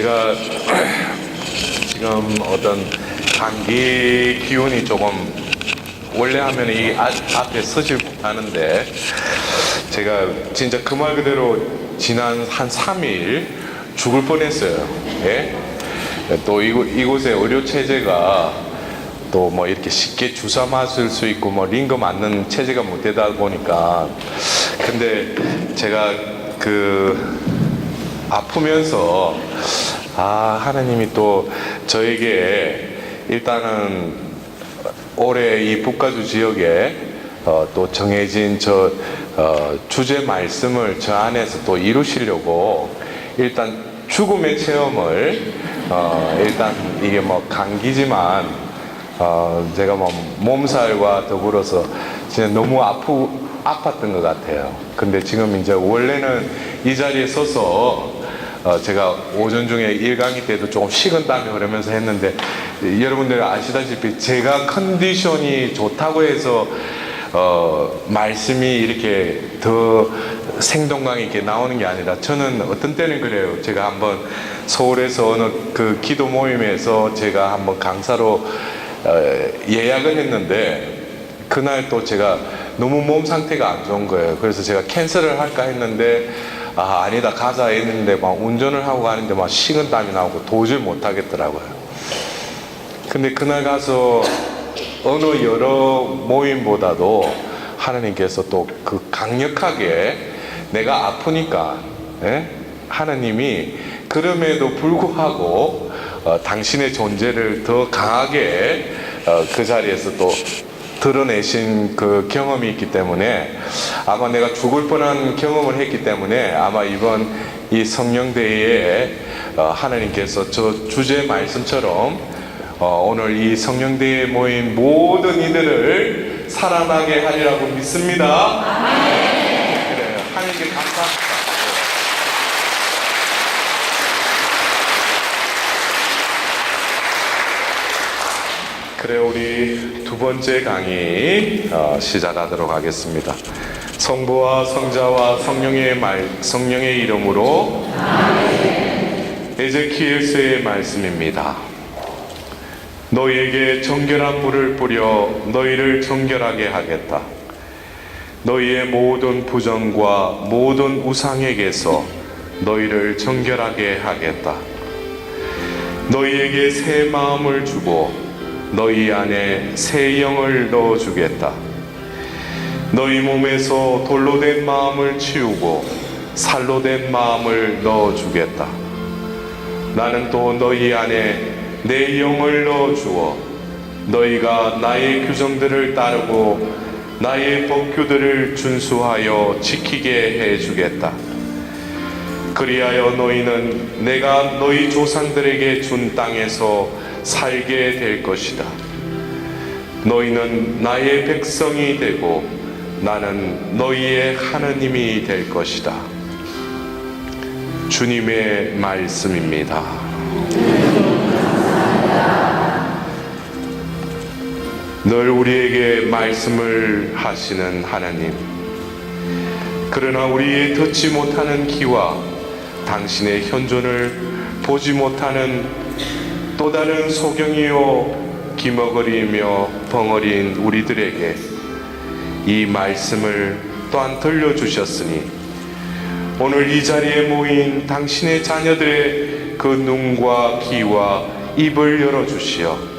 제가 지금 어떤 감기 기운이 조금 원래 하면 이 앞에 서질 못하는데 제가 진짜 그 말 그대로 지난 한 3일 죽을 뻔했어요. 예? 또 이곳에 의료 체제가 또 뭐 이렇게 쉽게 주사 맞을 수 있고 뭐 링거 맞는 체제가 못 되다 보니까 근데 제가 아프면서 하나님이 또 저에게 일단은 올해 이 북가주 지역에 또 정해진 주제 말씀을 저 안에서 또 이루시려고 일단 죽음의 체험을 일단 이게 뭐 감기지만 제가 뭐 몸살과 더불어서 진짜 너무 아팠던 것 같아요. 근데 지금 이제 원래는 이 자리에 서서 제가 오전 중에 1강의 때도 조금 식은땀이 흐르면서 했는데 여러분들 아시다시피 제가 컨디션이 좋다고 해서 말씀이 이렇게 더 생동감 있게 나오는 게 아니라 저는 어떤 때는 그래요. 제가 한번 서울에서 어느 기도 모임에서 제가 한번 강사로 예약을 했는데 그날 또 제가 너무 몸 상태가 안 좋은 거예요. 그래서 제가 캔슬을 할까 했는데 아니다 가자 했는데 막 운전을 하고 가는데 막 식은땀이 나오고 도저히 못 하겠더라고요. 근데 그날 가서 어느 여러 모임보다도 하나님께서 또 강력하게 내가 아프니까 하나님이 그럼에도 불구하고 당신의 존재를 더 강하게 그 자리에서 또 드러내신 그 경험이 있기 때문에 아마 내가 죽을 뻔한 경험을 했기 때문에 아마 이번 이 성령대회에 하나님께서 저 주제 말씀처럼 오늘 이 성령대회에 모인 모든 이들을 살아나게 하리라고 믿습니다. 그래요. 하나님께 감사합니다. 그래 우리 두 번째 강의 시작하도록 하겠습니다. 성부와 성자와 성령의 이름으로 에제키엘서의 말씀입니다. 너희에게 정결한 불을 뿌려 너희를 정결하게 하겠다. 너희의 모든 부정과 모든 우상에게서 너희를 정결하게 하겠다. 너희에게 새 마음을 주고 너희 안에 새 영을 넣어주겠다. 너희 몸에서 돌로 된 마음을 치우고 살로 된 마음을 넣어주겠다. 나는 또 너희 안에 내 영을 넣어주어 너희가 나의 규정들을 따르고 나의 법규들을 준수하여 지키게 해주겠다. 그리하여 너희는 내가 너희 조상들에게 준 땅에서 살게 될 것이다. 너희는 나의 백성이 되고 나는 너희의 하나님이 될 것이다. 주님의 말씀입니다. 늘 우리에게 말씀을 하시는 하나님, 그러나 우리의 듣지 못하는 귀와 당신의 현존을 보지 못하는 또 다른 소경이요 기머거리며 벙어리인 우리들에게 이 말씀을 또한 들려주셨으니 오늘 이 자리에 모인 당신의 자녀들의 그 눈과 귀와 입을 열어주시어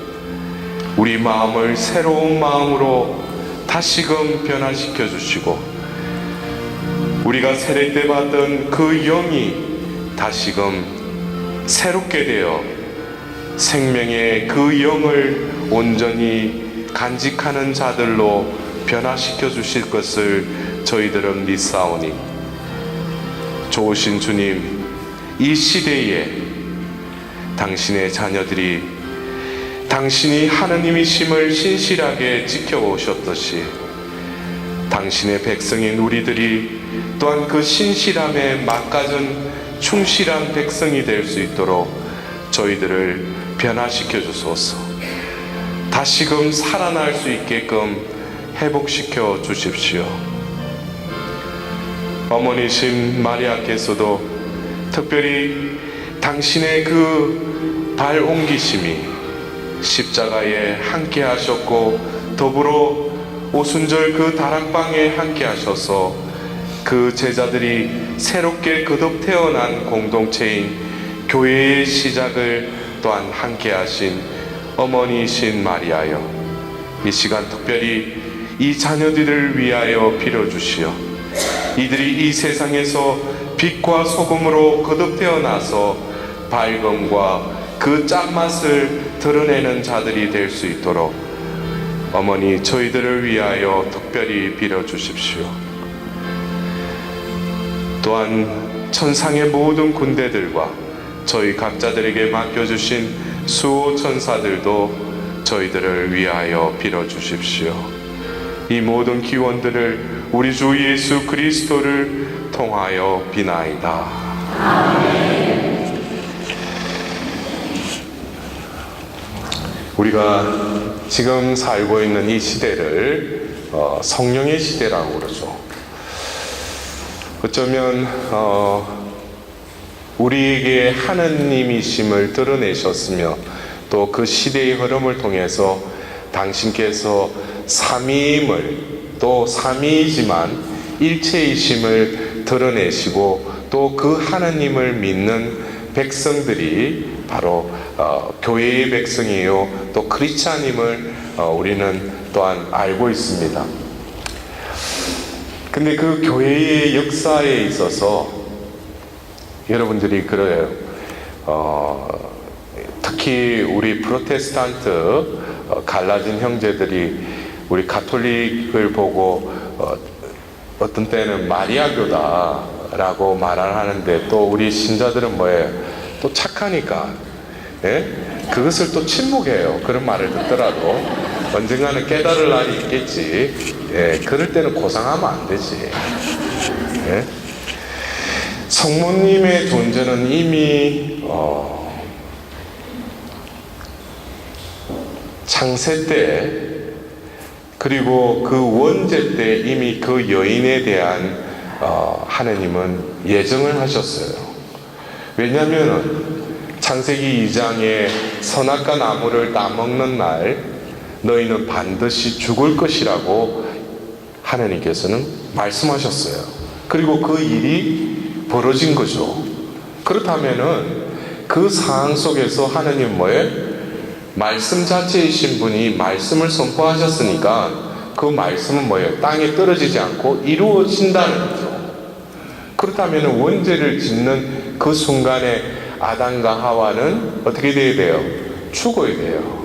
우리 마음을 새로운 마음으로 다시금 변화시켜 주시고 우리가 세례 때 받던 그 영이 다시금 새롭게 되어 생명의 그 영을 온전히 간직하는 자들로 변화시켜 주실 것을 저희들은 믿사오니 좋으신 주님, 이 시대에 당신의 자녀들이 당신이 하느님이심을 신실하게 지켜오셨듯이 당신의 백성인 우리들이 또한 그 신실함에 막가진 충실한 백성이 될 수 있도록 저희들을 변화시켜 주소서. 다시금 살아날 수 있게끔 회복시켜 주십시오. 어머니신 마리아께서도 특별히 당신의 그 발 옮기심이 십자가에 함께 하셨고, 더불어 오순절 그 다락방에 함께 하셔서 그 제자들이 새롭게 거듭 태어난 공동체인 교회의 시작을 또한 함께 하신 어머니이신 마리아여, 이 시간 특별히 이 자녀들을 위하여 빌어주시어 이들이 이 세상에서 빛과 소금으로 거듭 태어나서 밝음과 그 짠맛을 드러내는 자들이 될 수 있도록 어머니 저희들을 위하여 특별히 빌어주십시오. 또한 천상의 모든 군대들과 저희 각자들에게 맡겨주신 수호 천사들도 저희들을 위하여 빌어주십시오. 이 모든 기원들을 우리 주 예수 그리스도를 통하여 비나이다. 아멘. 우리가 지금 살고 있는 이 시대를 성령의 시대라고 그러죠. 어쩌면 우리에게 하느님이심을 드러내셨으며 또 그 시대의 흐름을 통해서 당신께서 삼위임을, 또 삼위이지만 일체이심을 드러내시고 또 그 하느님을 믿는 백성들이 바로 교회의 백성이요 또 크리스찬임을 우리는 또한 알고 있습니다. 근데 그 교회의 역사에 있어서 여러분들이 그래요. 특히 우리 프로테스탄트 갈라진 형제들이 우리 가톨릭을 보고 어떤 때는 마리아교다라고 말을 하는데, 또 우리 신자들은 뭐예요? 또 착하니까 그것을 또 침묵해요. 그런 말을 듣더라도 언젠가는 깨달을 날이 있겠지. 그럴 때는 고상하면 안 되지. 성모님의 존재는 이미 창세 때, 그리고 그 원죄 때 이미 그 여인에 대한 하느님은 예정을 하셨어요. 왜냐하면 창세기 2장에 선악과 나무를 따먹는 날 너희는 반드시 죽을 것이라고 하나님께서는 말씀하셨어요. 그리고 그 일이 벌어진 거죠. 그렇다면은 그 상황 속에서 하나님 뭐예요? 말씀 자체이신 분이 말씀을 선포하셨으니까 그 말씀은 뭐예요? 땅에 떨어지지 않고 이루어진다는 거죠. 그렇다면 원죄를 짓는 그 순간에 아담과 하와는 어떻게 돼야 돼요? 죽어야 돼요.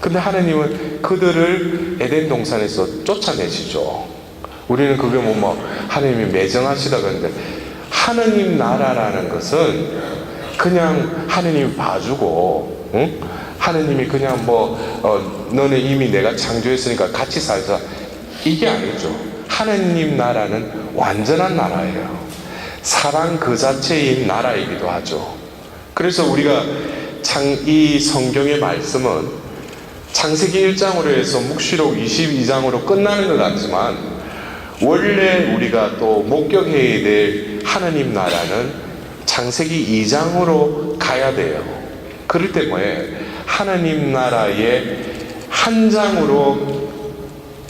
근데 하나님은 그들을 에덴 동산에서 쫓아내시죠. 우리는 그게 하나님이 매정하시다 그러는데, 하나님 나라라는 것은 그냥 하나님이 봐주고, 하나님이 그냥 너는 이미 내가 창조했으니까 같이 살자, 이게 아니죠. 하나님 나라는 완전한 나라예요. 사랑 그 자체인 나라이기도 하죠. 그래서 우리가 이 성경의 말씀은 창세기 1장으로 해서 묵시록 22장으로 끝나는 것 같지만, 원래 우리가 또 목격해야 될 하나님 나라는 창세기 2장으로 가야 돼요. 그럴 때 하나님 나라의 한 장으로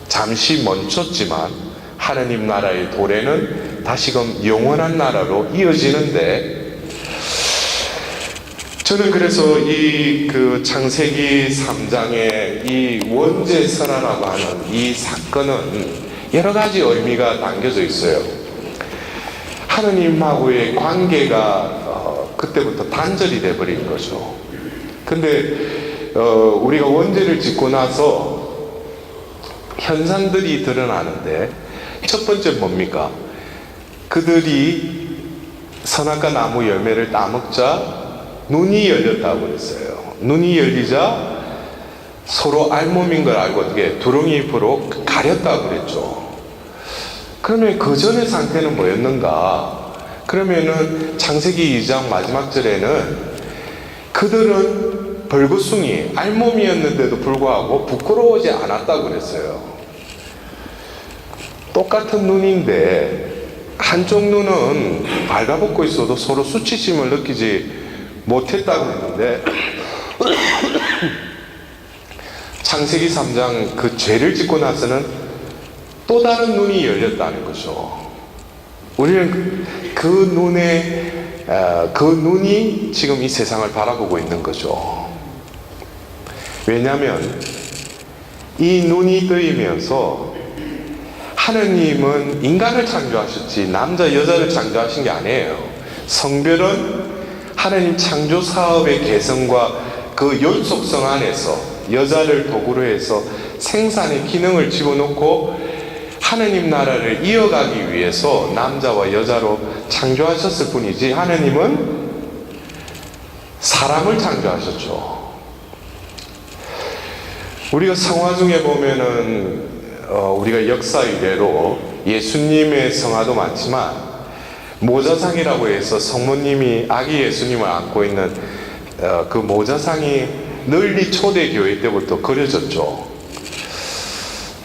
잠시 멈췄지만 하나님 나라의 도래는 다시금 영원한 나라로 이어지는데, 저는 그래서 그 창세기 3장의 이 원죄설화라고 하는 이 사건은 여러 가지 의미가 담겨져 있어요. 하나님하고의 관계가 그때부터 단절이 돼버린 거죠. 근데 우리가 원죄를 짓고 나서 현상들이 드러나는데, 첫 번째 뭡니까? 그들이 선악과 나무 열매를 따먹자 눈이 열렸다고 그랬어요. 눈이 열리자 서로 알몸인 걸 알고 어떻게 두렁이 잎으로 가렸다고 그랬죠. 그러면 그 전의 상태는 뭐였는가? 그러면은 창세기 2장 마지막 절에는 그들은 벌거숭이 알몸이었는데도 불구하고 부끄러워하지 않았다고 그랬어요. 똑같은 눈인데 한쪽 눈은 발가벗고 있어도 서로 수치심을 느끼지 못했다고 했는데 창세기 3장 그 죄를 짓고 나서는 또 다른 눈이 열렸다는 거죠. 우리는 그 눈이 지금 이 세상을 바라보고 있는 거죠. 왜냐하면 이 눈이 뜨이면서 하느님은 인간을 창조하셨지 남자 여자를 창조하신 게 아니에요. 성별은 하느님 창조 사업의 개성과 그 연속성 안에서 여자를 도구로 해서 생산의 기능을 집어넣고 하느님 나라를 이어가기 위해서 남자와 여자로 창조하셨을 뿐이지 하느님은 사람을 창조하셨죠. 우리가 성화 중에 보면은 우리가 역사 이래로 예수님의 성화도 많지만 모자상이라고 해서 성모님이 아기 예수님을 안고 있는 그 모자상이 널리 초대교회 때부터 그려졌죠.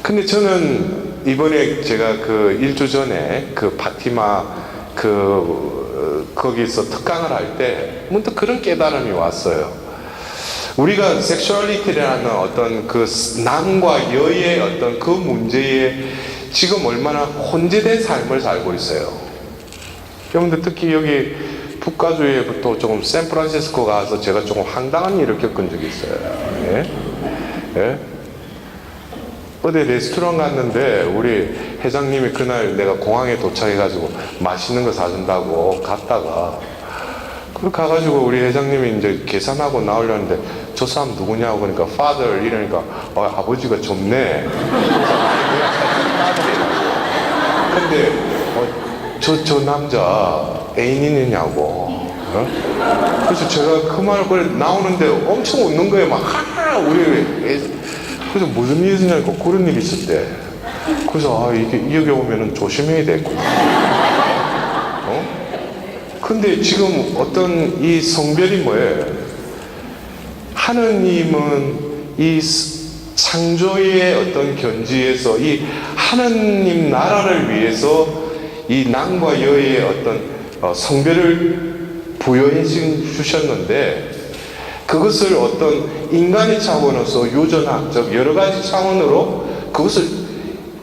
근데 저는 이번에 제가 그 1주 전에 그 파티마 거기서 특강을 할 때 문득 그런 깨달음이 왔어요. 우리가 섹슈얼리티라는 어떤 그 남과 여의 어떤 그 문제에 지금 얼마나 혼재된 삶을 살고 있어요. 여러분들 특히 여기 북가주에부터 조금 샌프란시스코 가서 제가 조금 황당한 일을 겪은 적이 있어요. 예? 예? 어디 레스토랑 갔는데 우리 회장님이 그날 내가 공항에 도착해가지고 맛있는 거 사준다고 갔다가 그렇게 가가지고 우리 회장님이 이제 계산하고 나오려는데 저 사람 누구냐고 그러니까 father 이러니까 아버지가 좋네. 근데 저 남자 애인 있느냐고. 그래서 제가 그 말을 그래 나오는데 엄청 웃는 거예요. 막 하하 우리 그래서 무슨 일이 있냐니까 그런 일이 있었대. 그래서 이게 여기 오면은 조심해야 되겠구나. 근데 지금 어떤 이 성별이 뭐예요? 하느님은 이 창조의 어떤 견지에서 이 하느님 나라를 위해서 이 남과 여의 어떤 성별을 부여해 주셨는데 그것을 어떤 인간의 차원에서 유전학적 여러 가지 차원으로 그것을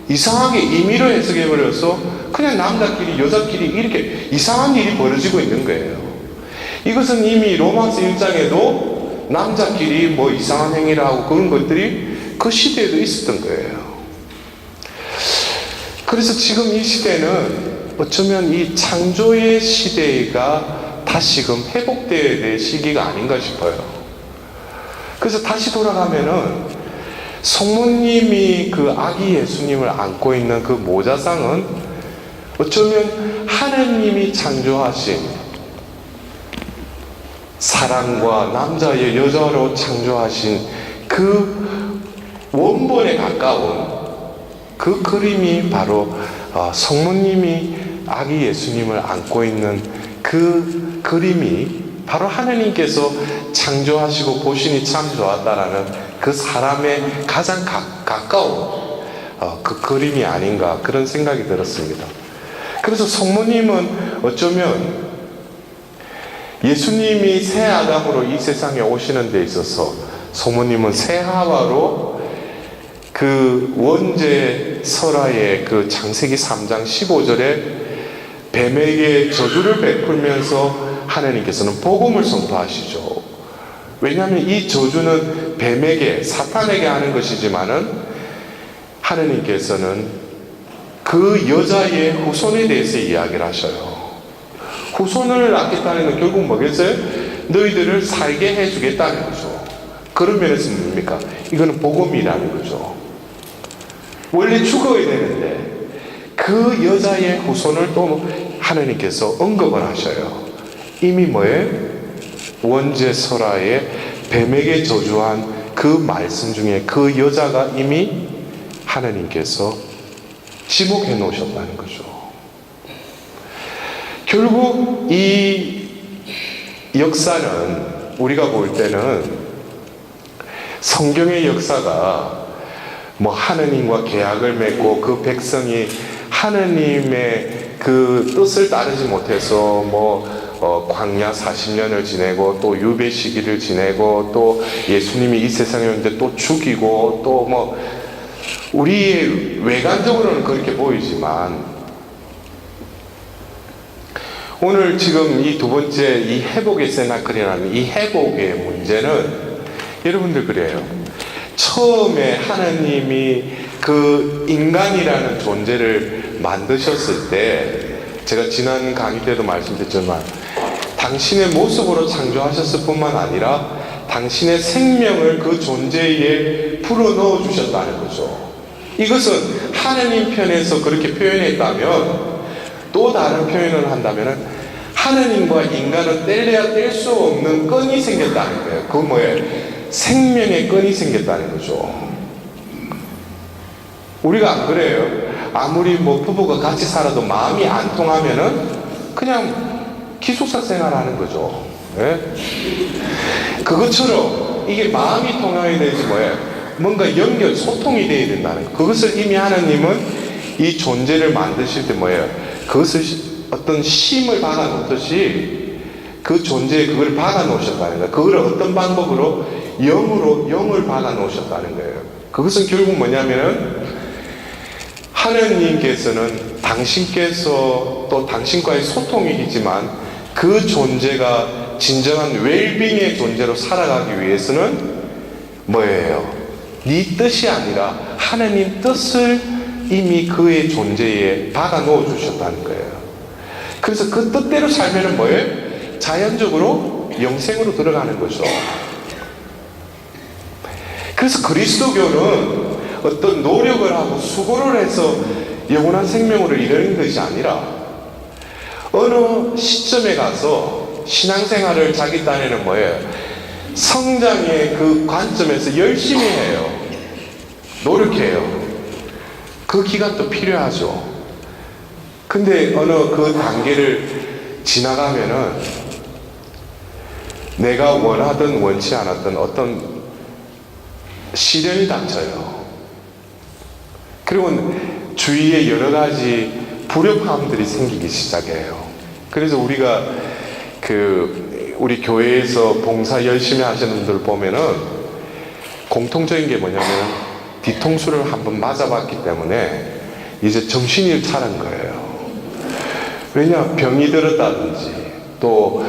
이상하게 임의로 해석해 버려서 그냥 남자끼리 여자끼리 이렇게 이상한 일이 벌어지고 있는 거예요. 이것은 이미 로마서 1장에도 남자끼리 뭐 이상한 행위를 하고 그런 것들이 그 시대에도 있었던 거예요. 그래서 지금 이 시대는 어쩌면 이 창조의 시대가 다시금 회복되어야 될 시기가 아닌가 싶어요. 그래서 다시 돌아가면은 성모님이 그 아기 예수님을 안고 있는 그 모자상은 어쩌면 하느님이 창조하신 사랑과 남자의 여자로 창조하신 그 원본에 가까운 그 그림이 바로 성모님이 아기 예수님을 안고 있는 그 그림이 바로 하느님께서 창조하시고 보시니 참 좋았다라는 그 사람의 가장 가까운 그 그림이 아닌가 그런 생각이 들었습니다. 그래서 성모님은 어쩌면 예수님이 새 아담으로 이 세상에 오시는 데 있어서 성모님은 새 하와로 그 원죄 설화의 그 창세기 3장 15절에 뱀에게 저주를 베풀면서 하나님께서는 복음을 선포하시죠. 왜냐하면 이 저주는 뱀에게 사탄에게 하는 것이지만은 하나님께서는 그 여자의 후손에 대해서 이야기를 하셔요. 후손을 낳겠다는 건 결국 뭐겠어요? 너희들을 살게 해주겠다는 거죠. 그런 면에서 뭡니까? 이거는 복음이라는 거죠. 원래 죽어야 되는데 그 여자의 후손을 또 하나님께서 언급을 하셔요. 이미 뭐예요? 원죄 설화에 뱀에게 저주한 그 말씀 중에 그 여자가 이미 하나님께서 지목해 놓으셨다는 거죠. 결국 이 역사는 우리가 볼 때는 성경의 역사가 뭐 하느님과 계약을 맺고 그 백성이 하느님의 그 뜻을 따르지 못해서 광야 40년을 지내고 또 유배 시기를 지내고 또 예수님이 이 세상에 오는데 또 죽이고 또 우리 외관적으로는 그렇게 보이지만 오늘 지금 이 두 번째 이 회복의 세나클이라는 이 회복의 문제는 여러분들 그래요. 처음에 하나님이 그 인간이라는 존재를 만드셨을 때 제가 지난 강의 때도 말씀드렸지만 당신의 모습으로 창조하셨을 뿐만 아니라 당신의 생명을 그 존재에 불어넣어 주셨다는 거죠. 이것은 하나님 편에서 그렇게 표현했다면 또 다른 표현을 한다면 하나님과 인간은 뗄래야 뗄 수 없는 끈이 생겼다는 거예요. 그건 뭐예요? 생명의 끈이 생겼다는 거죠. 우리가 안 그래요? 아무리 부부가 같이 살아도 마음이 안 통하면은 그냥 기숙사 생활하는 거죠. 네? 그것처럼 이게 마음이 통해야 되지 뭔가 소통이 돼야 된다는 거예요. 그것을 이미 하나님은 이 존재를 만드실 때 그것을 어떤 심을 박아 놓듯이 그 존재에 그걸 박아 놓으셨다는 거예요. 그걸 어떤 방법으로 영을 박아 놓으셨다는 거예요. 그것은 결국 뭐냐면은 하나님께서는 당신께서 또 당신과의 소통이지만 그 존재가 진정한 웰빙의 존재로 살아가기 위해서는 뭐예요? 네 뜻이 아니라 하나님 뜻을 이미 그의 존재에 박아 놓아 주셨다는 거예요. 그래서 그 뜻대로 살면은 자연적으로 영생으로 들어가는 거죠. 그래서 그리스도교는 어떤 노력을 하고 수고를 해서 영원한 생명으로 이르는 것이 아니라 어느 시점에 가서 신앙생활을 자기 딴에는 성장의 그 관점에서 열심히 해요. 노력해요. 그 기간도 필요하죠. 근데 어느 그 단계를 지나가면은 내가 원하든 원치 않았든 어떤 시련이 닥쳐요. 그리고 주위에 여러 가지 불협화음들이 생기기 시작해요. 그래서 우리가 우리 교회에서 봉사 열심히 하시는 분들 보면은 공통적인 게 뭐냐면 뒤통수를 한번 맞아봤기 때문에 이제 정신이 차린 거예요. 왜냐? 병이 들었다든지 또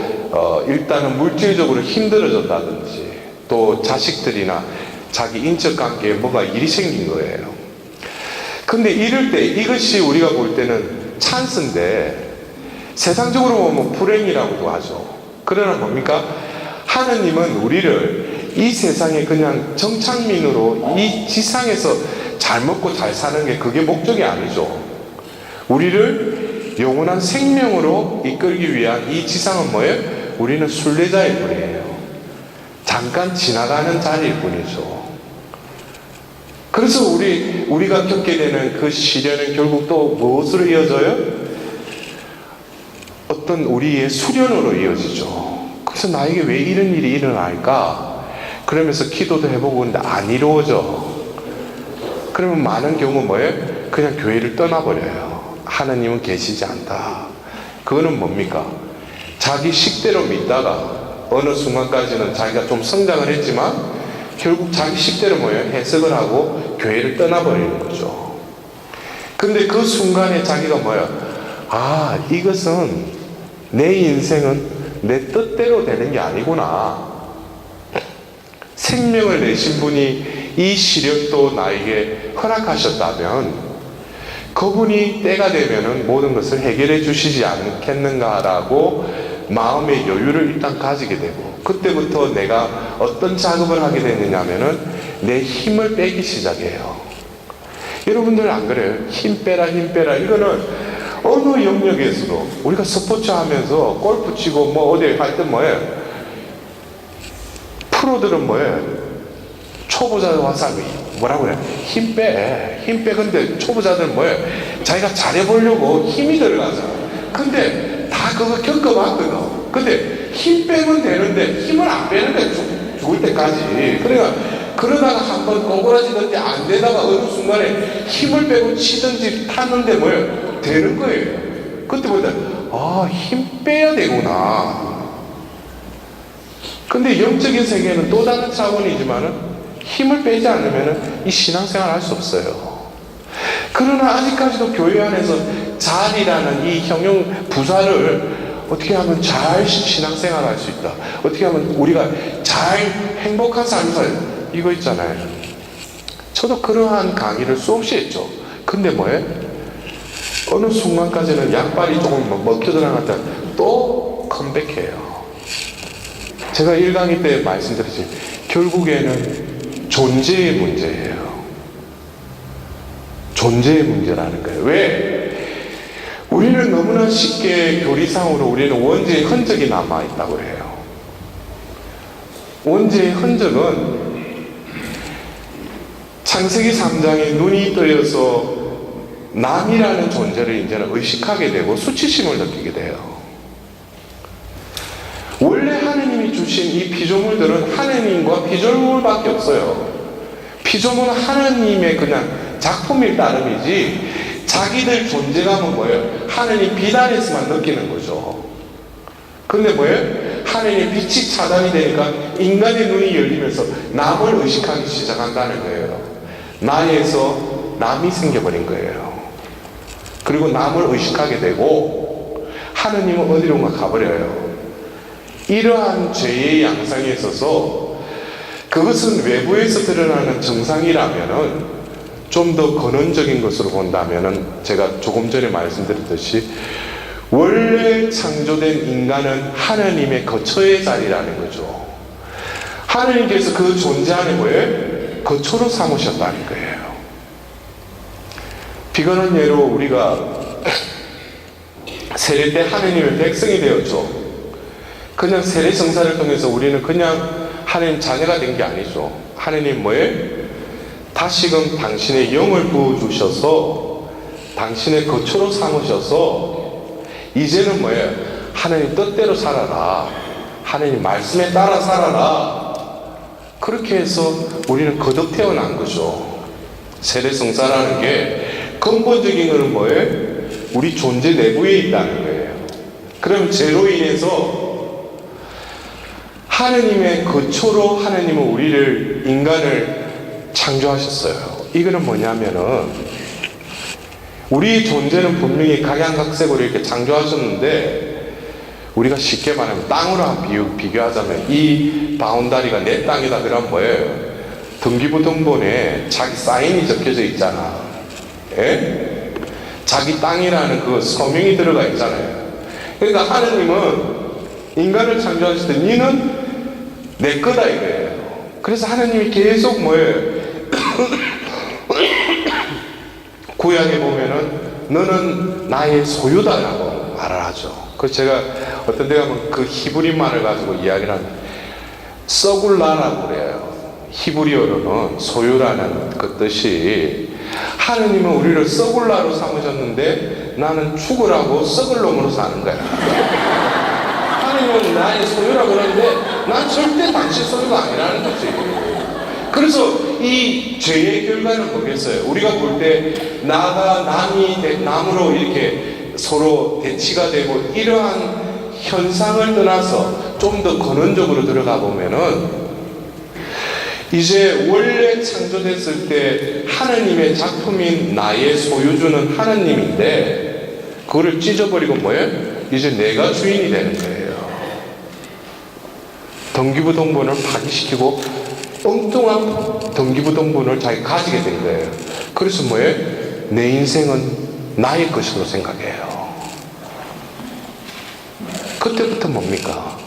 일단은 물질적으로 힘들어졌다든지 또 자식들이나 자기 인척관계에 뭐가 일이 생긴 거예요. 근데 이럴 때 이것이 우리가 볼 때는 찬스인데 세상적으로 보면 불행이라고도 하죠. 그러나 뭡니까? 하나님은 우리를 이 세상에 그냥 정착민으로 이 지상에서 잘 먹고 잘 사는 게 그게 목적이 아니죠. 우리를 영원한 생명으로 이끌기 위한 이 지상은 우리는 순례자일 뿐이에요. 잠깐 지나가는 자리일 뿐이죠. 그래서 우리가 겪게 되는 그 시련은 결국 또 무엇으로 이어져요? 어떤 우리의 수련으로 이어지죠. 그래서 나에게 왜 이런 일이 일어날까? 그러면서 기도도 해보고 근데 안 이루어져. 그러면 많은 경우 그냥 교회를 떠나버려요. 하나님은 계시지 않다. 그거는 뭡니까? 자기 식대로 믿다가 어느 순간까지는 자기가 좀 성장을 했지만 결국 자기 식대로 해석을 하고 교회를 떠나버리는 거죠. 근데 그 순간에 자기가 이것은 내 인생은 내 뜻대로 되는 게 아니구나. 생명을 내신 분이 이 시련도 나에게 허락하셨다면 그분이 때가 되면은 모든 것을 해결해 주시지 않겠는가라고 마음의 여유를 일단 가지게 되고 그때부터 내가 어떤 작업을 하게 되느냐면은 내 힘을 빼기 시작해요. 여러분들 안 그래요? 힘 빼라 이거는 어느 영역에서도 우리가 스포츠 하면서 골프 치고 어디 갈 때 프로들은 초보자 와서 뭐라고 그래? 힘 빼. 근데 초보자들은 자기가 잘해보려고 힘이 들어가잖아. 근데 다 그거 겪어봤거든. 근데 힘 빼면 되는데 힘을 안 빼는데 죽을 때까지. 그러다가 한번 꼬꾸라지는데 안 되다가 어느 순간에 힘을 빼고 치든지 탔는데 되는 거예요. 그때부터 힘 빼야 되구나. 근데 영적인 세계는 또 다른 차원이지만은 힘을 빼지 않으면 이 신앙생활 할 수 없어요. 그러나 아직까지도 교회 안에서 잘이라는 이 형용 부사를 어떻게 하면 잘 신앙생활 할 수 있다, 어떻게 하면 우리가 잘 행복한 삶을 살, 이거 있잖아요. 저도 그러한 강의를 수없이 했죠. 근데 뭐예요? 어느 순간까지는 약발이 조금 먹혀 들어갔다 또 컴백해요. 제가 1강의 때 말씀드렸지, 결국에는 존재의 문제예요. 존재의 문제라는 거예요. 왜? 우리는 너무나 쉽게 교리상으로 우리는 원죄의 흔적이 남아있다고 해요. 원죄의 흔적은 창세기 3장에 눈이 뜨여서 남이라는 존재를 이제는 의식하게 되고 수치심을 느끼게 돼요. 원래 하느님이 주신 이 피조물들은 하느님과 피조물밖에 없어요. 피조물은 하느님의 그냥 작품일 따름이지 자기들 존재감은 뭐예요? 하느님 비단에서만 느끼는 거죠. 근데 뭐예요? 하느님 빛이 차단이 되니까 인간의 눈이 열리면서 남을 의식하기 시작한다는 거예요. 나에서 남이 생겨버린 거예요. 그리고 남을 의식하게 되고 하느님은 어디론가 가버려요. 이러한 죄의 양상에 있어서 그것은 외부에서 드러나는 증상이라면은 좀 더 근원적인 것으로 본다면은 제가 조금 전에 말씀드렸듯이 원래 창조된 인간은 하나님의 거처의 자리라는 거죠. 하나님께서 그 존재 안에 뭐예요? 거처로 삼으셨다는 거예요. 비근한 예로 우리가 세례 때 하나님의 백성이 되었죠. 그냥 세례 성사를 통해서 우리는 그냥 하나님 자녀가 된 게 아니죠. 하나님 뭐예요? 다시금 당신의 영을 부어주셔서 당신의 거처로 삼으셔서 이제는 뭐예요? 하나님 뜻대로 살아라, 하나님 말씀에 따라 살아라. 그렇게 해서 우리는 거듭 태어난 거죠. 세례성사라는 게 근본적인 것은 뭐예요? 우리 존재 내부에 있다는 거예요. 그럼 죄로 인해서 하나님의 거처로 하나님은 우리를, 인간을 창조하셨어요. 이거는 뭐냐면은 우리 존재는 분명히 각양각색으로 이렇게 창조하셨는데 우리가 쉽게 말하면 땅으로 비교하자면 이 바운다리가 내 땅이다 그러면 뭐예요? 등기부등본에 자기 사인이 적혀져 있잖아. 예? 자기 땅이라는 그 서명이 들어가 있잖아요. 그러니까 하느님은 인간을 창조하실 때 니는 내 거다 이거예요. 그래서 하느님이 계속 뭐예요? 구약에 보면은 너는 나의 소유다라고 말을 하죠. 그래서 제가 어떤 데 가면 그 히브리말을 가지고 이야기를 합니다. 서굴라라고 그래요. 히브리어로는 소유라는 그 뜻이, 하느님은 우리를 서굴라로 삼으셨는데 나는 죽으라고 썩을 놈으로 사는 거야. 하느님은 나의 소유라고 그러는데 난 절대 당신 소유가 아니라는 거지. 그래서 이 죄의 결과는 뭐겠어요? 우리가 볼 때 나가 남이 남으로 이렇게 서로 대치가 되고 이러한 현상을 떠나서 좀 더 근원적으로 들어가 보면은 이제 원래 창조됐을 때 하나님의 작품인 나의 소유주는 하나님인데 그거를 찢어버리고 뭐예요? 이제 내가 주인이 되는 거예요. 등기부등본을 파기시키고 엉뚱한 등기부등본을 자기가 가지게 된 거예요. 그래서 뭐예요? 내 인생은 나의 것으로 생각해요. 그때부터 뭡니까?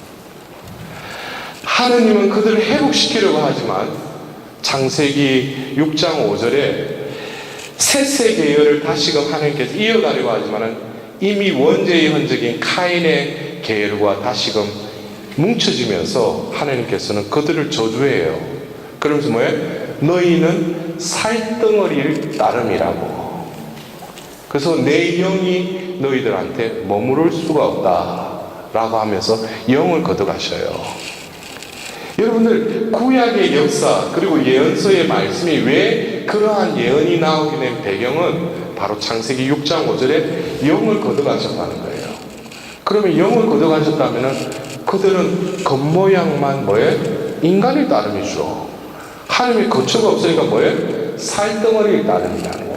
하느님은 그들을 회복시키려고 하지만 창세기 6장 5절에 셋세 계열을 다시금 하나님께서 이어가려고 하지만 이미 원죄의 흔적인 카인의 계열과 다시금 뭉쳐지면서 하나님께서는 그들을 저주해요. 그러면서 뭐예요? 너희는 살덩어리를 따름이라고. 그래서 내 영이 너희들한테 머무를 수가 없다라고 하면서 영을 거둬가셔요. 여러분들 구약의 역사 그리고 예언서의 말씀이 왜 그러한 예언이 나오게 된 배경은 바로 창세기 6장 5절에 영을 걷어가셨다는 거예요. 그러면 영을 걷어가셨다면 그들은 겉모양만 뭐예요? 인간의 따름이죠. 하나님의 거처가 없으니까 뭐예요? 살덩어리의 따름이라는 거예요.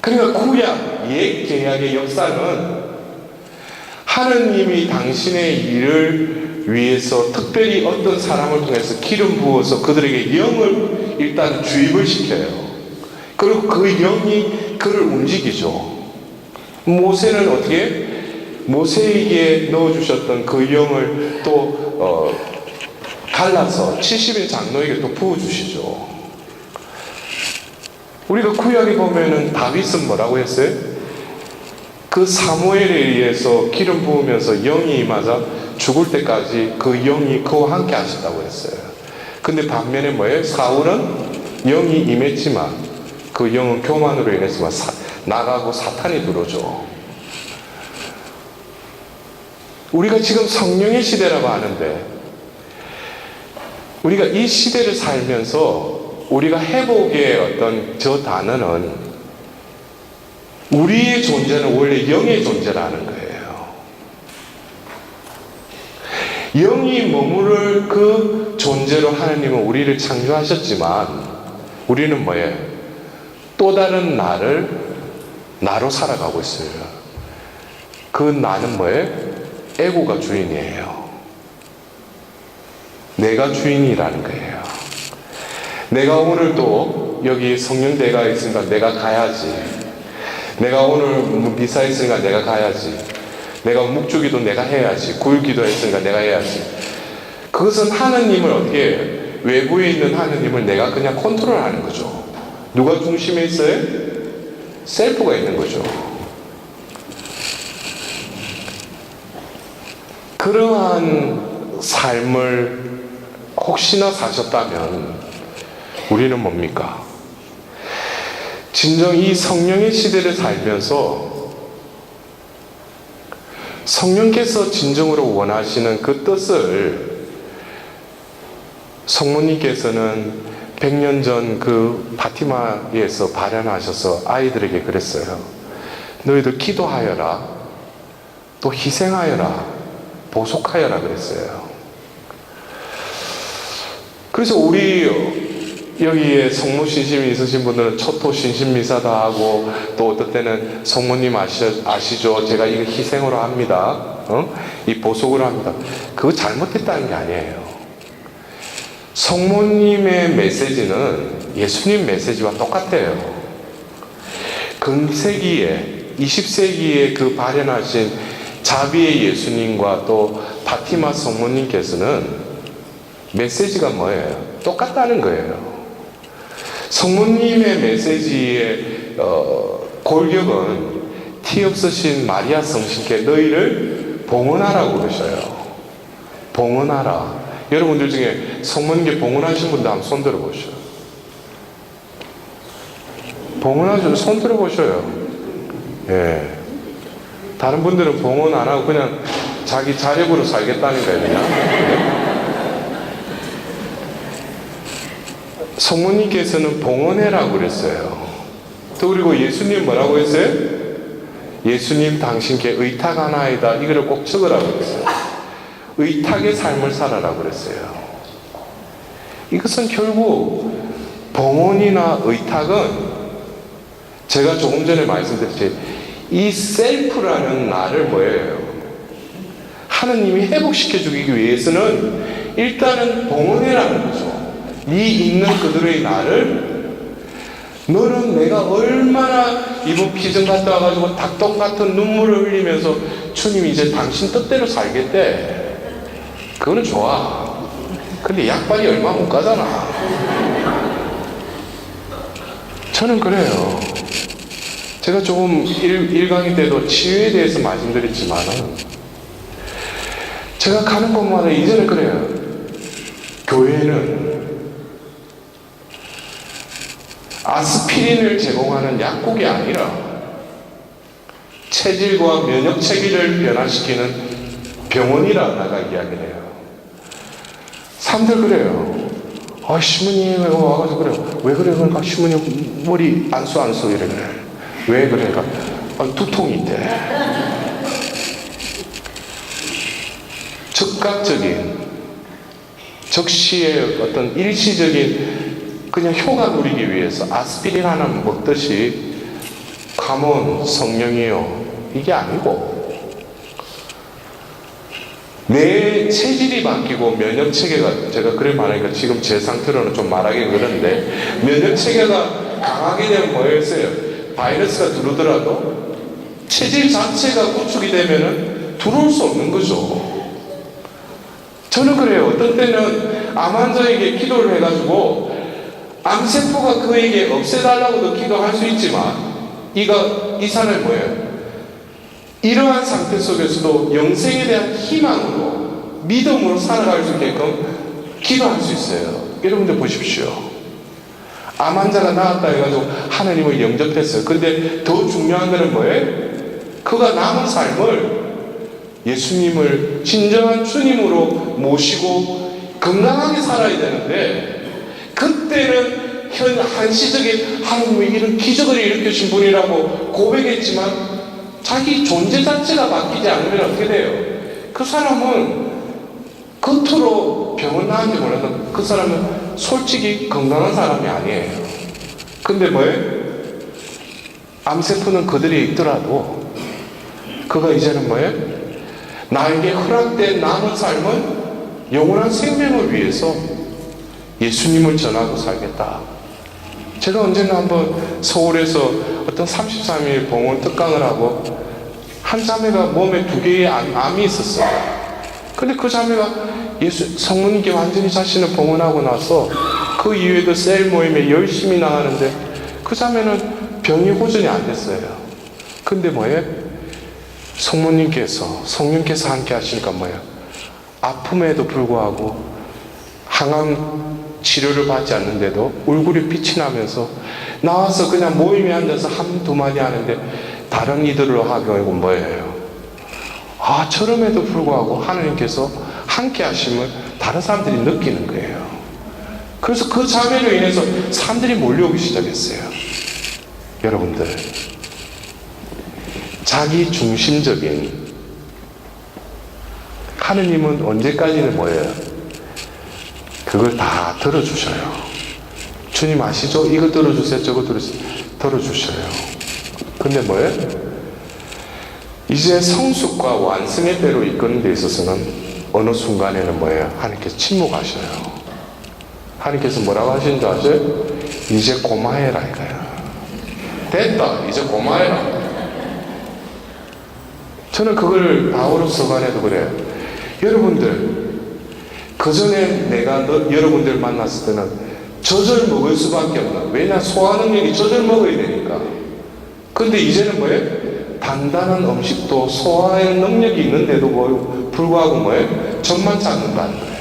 그러니까 구약, 옛 계약의 역사는 하느님이 당신의 일을 위해서 특별히 어떤 사람을 통해서 기름 부어서 그들에게 영을 일단 주입을 시켜요. 그리고 그 영이 그를 움직이죠. 모세는 어떻게? 모세에게 넣어주셨던 그 영을 또 갈라서 70인 장로에게 또 부어주시죠. 우리가 구약에 보면은 다윗은 뭐라고 했어요? 그 사무엘에 의해서 기름 부으면서 영이 임하자 죽을 때까지 그 영이 그와 함께 하셨다고 했어요. 근데 반면에 뭐예요? 사울은 영이 임했지만 그 영은 교만으로 인해서 나가고 사탄이 들어오죠. 우리가 지금 성령의 시대라고 하는데 우리가 이 시대를 살면서 우리가 회복의 어떤 저 단어는 우리의 존재는 원래 영의 존재라는 거예요. 영이 머무를 그 존재로 하나님은 우리를 창조하셨지만 우리는 뭐예요? 또 다른 나로 살아가고 있어요. 그 나는 뭐예요? 에고가 주인이에요. 내가 주인이라는 거예요. 내가 오늘 또 여기 성령대가 있으니까 내가 가야지. 내가 오늘 미사 있으니까 내가 가야지. 내가 묵주기도 내가 해야지. 구일기도 했으니까 내가 해야지. 그것은 하느님을 어떻게 외부에 있는 하느님을 내가 그냥 컨트롤하는 거죠. 누가 중심에 있어요? 셀프가 있는 거죠. 그러한 삶을 혹시나 사셨다면 우리는 뭡니까? 진정 이 성령의 시대를 살면서 성령께서 진정으로 원하시는 그 뜻을 성모님께서는 100년 전 그 파티마에서 발현하셔서 아이들에게 그랬어요. 너희들 기도하여라. 또 희생하여라. 보속하여라 그랬어요. 그래서 우리 여기에 성모 신심이 있으신 분들은 초토 신심 미사도 하고 또 어떨 때는 성모님 아시죠? 제가 이거 희생으로 합니다. 이 보속으로 합니다. 그거 잘못했다는 게 아니에요. 성모님의 메시지는 예수님 메시지와 똑같아요. 근세기에 20세기에 그 발현하신 자비의 예수님과 또 파티마 성모님께서는 메시지가 뭐예요? 똑같다는 거예요. 성모님의 메시지의 골격은 티 없으신 마리아 성신께 너희를 봉헌하라고 그러셔요. 봉헌하라. 여러분들 중에 성모님께 봉헌하신 분들 한번 손 들어보셔요. 봉헌하셔서 손 들어보셔요. 예. 다른 분들은 봉헌 안 하고 그냥 자기 자력으로 살겠다는 거예요, 그냥. 예? 성모님께서는 봉헌해라고 그랬어요. 또 그리고 예수님 뭐라고 했어요? 예수님 당신께 의탁하나이다. 이거를 꼭 적으라고 그랬어요. 의탁의 삶을 살아라고 그랬어요. 이것은 결국 봉헌이나 의탁은 제가 조금 전에 말씀드렸지 이 셀프라는 나를 뭐예요? 하느님이 회복시켜주기 위해서는 일단은 봉헌해라는 거죠. 네 있는 그들의 나를 너는 내가 얼마나 이번 피정 갔다 와가지고 닭똥 같은 눈물을 흘리면서 주님 이제 당신 뜻대로 살겠대. 그거는 좋아. 근데 약발이 얼마 못 가잖아. 저는 그래요. 제가 조금 1강의 때도 치유에 대해서 말씀드렸지만은 제가 가는 곳마다 이제는 그래요. 교회는 아스피린을 제공하는 약국이 아니라 체질과 면역 체계를 변화시키는 병원이라 나가 이야기를 해요. 사람들 그래요. 시모님 와가지고 그래. 왜 그래? 그러니까 시모님 머리 안수 이래 그래. 왜 그래? 그러니까 두통이 있대. 즉각적인, 즉시의 어떤 일시적인 그냥 효과 누리기 위해서 아스피린 하나 먹듯이 가면 성령이요. 이게 아니고 내 체질이 바뀌고 면역체계가, 제가 그래 말하니까 지금 제 상태로는 좀 말하기 그런데, 면역체계가 강하게 되면 뭐였어요? 바이러스가 들어오더라도 체질 자체가 구축이 되면은 들어올 수 없는 거죠. 저는 그래요. 어떤 때는 암 환자에게 기도를 해가지고 암세포가 그에게 없애달라고도 기도할 수 있지만, 이 사람이 뭐예요? 이러한 상태 속에서도 영생에 대한 희망으로, 믿음으로 살아갈 수 있게끔 기도할 수 있어요. 여러분들 보십시오. 암 환자가 나았다 해가지고 하나님을 영접했어요. 근데 더 중요한 것은 뭐예요? 그가 남은 삶을 예수님을 진정한 주님으로 모시고 건강하게 살아야 되는데, 그때는 한시적인 하나님이 이런 기적을 일으키신 분이라고 고백했지만 자기 존재 자체가 바뀌지 않으면 어떻게 돼요? 그 사람은 겉으로 병은 나은지 몰라도 그 사람은 솔직히 건강한 사람이 아니에요. 근데 뭐예요? 암세포는 그들에 있더라도 그가 이제는 뭐예요? 나에게 허락된 남은 삶은 영원한 생명을 위해서 예수님을 전하고 살겠다. 제가 언제나 한번 서울에서 어떤 33일 봉헌 특강을 하고 한 자매가 몸에 2개의 암이 있었어요. 근데 그 자매가 성모님께 완전히 자신을 봉헌하고 나서 그 이후에도 셀 모임에 열심히 나가는데 그 자매는 병이 호전이 안 됐어요. 근데 뭐예요? 성령께서 함께 하시니까 뭐예요? 아픔에도 불구하고 항암 치료를 받지 않는데도 얼굴이 빛이 나면서 나와서 그냥 모임에 앉아서 한두 마디 하는데 다른 이들로 하고 뭐예요? 저럼에도 불구하고 하나님께서 함께 하심을 다른 사람들이 느끼는 거예요. 그래서 그 자매로 인해서 사람들이 몰려오기 시작했어요. 여러분들, 자기 중심적인, 하느님은 언제까지는 뭐예요? 그걸 다 들어주셔요. 주님 아시죠? 이거 들어주세요, 저거 들어주셔요. 근데 뭐예요? 이제 성숙과 완성의 때로 이끄는 데 있어서는 어느 순간에는 뭐예요? 하나님께서 침묵하셔요. 하나님께서 뭐라고 하시는 줄 아세요? 이제 고마해라 이거야. 됐다, 이제 고마해라. 저는 그걸 바오로 서간에도 그래요. 여러분들, 그 전에 내가 여러분들 만났을 때는 젖을 먹을 수밖에 없나. 왜냐? 소화 능력이 젖을 먹어야 되니까. 근데 이제는 뭐예요? 단단한 음식도 소화의 능력이 있는데도 불구하고 뭐예요? 젖만 찾는다는 거예요.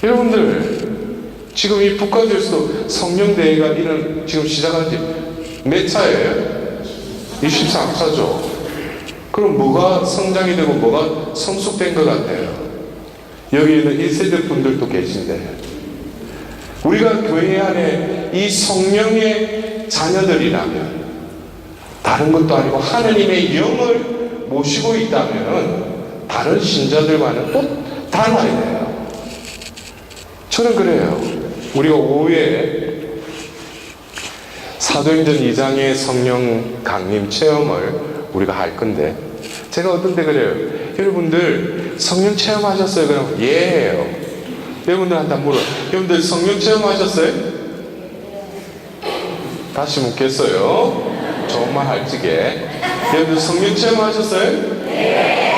여러분들, 지금 이 북가주에서도 성령대회가 지금 시작한 지 몇 차예요? 23차죠. 그럼 뭐가 성장이 되고 뭐가 성숙된 것 같아요? 여기에는 1세대 분들도 계신데, 우리가 교회 안에 이 성령의 자녀들이라면, 다른 것도 아니고 하느님의 영을 모시고 있다면 다른 신자들과는 또 달라야 돼요. 저는 그래요. 우리가 오후에 사도행전 2장의 성령 강림 체험을 우리가 할 건데, 제가 어떤 때 그래요. 여러분들 성령 체험하셨어요? 그럼 예 해요. 여러분들한테 물어요. 여러분들 성령 체험하셨어요? 다시 묻겠어요. 좋은 말 할지게. 여러분들 성령 체험하셨어요? 네.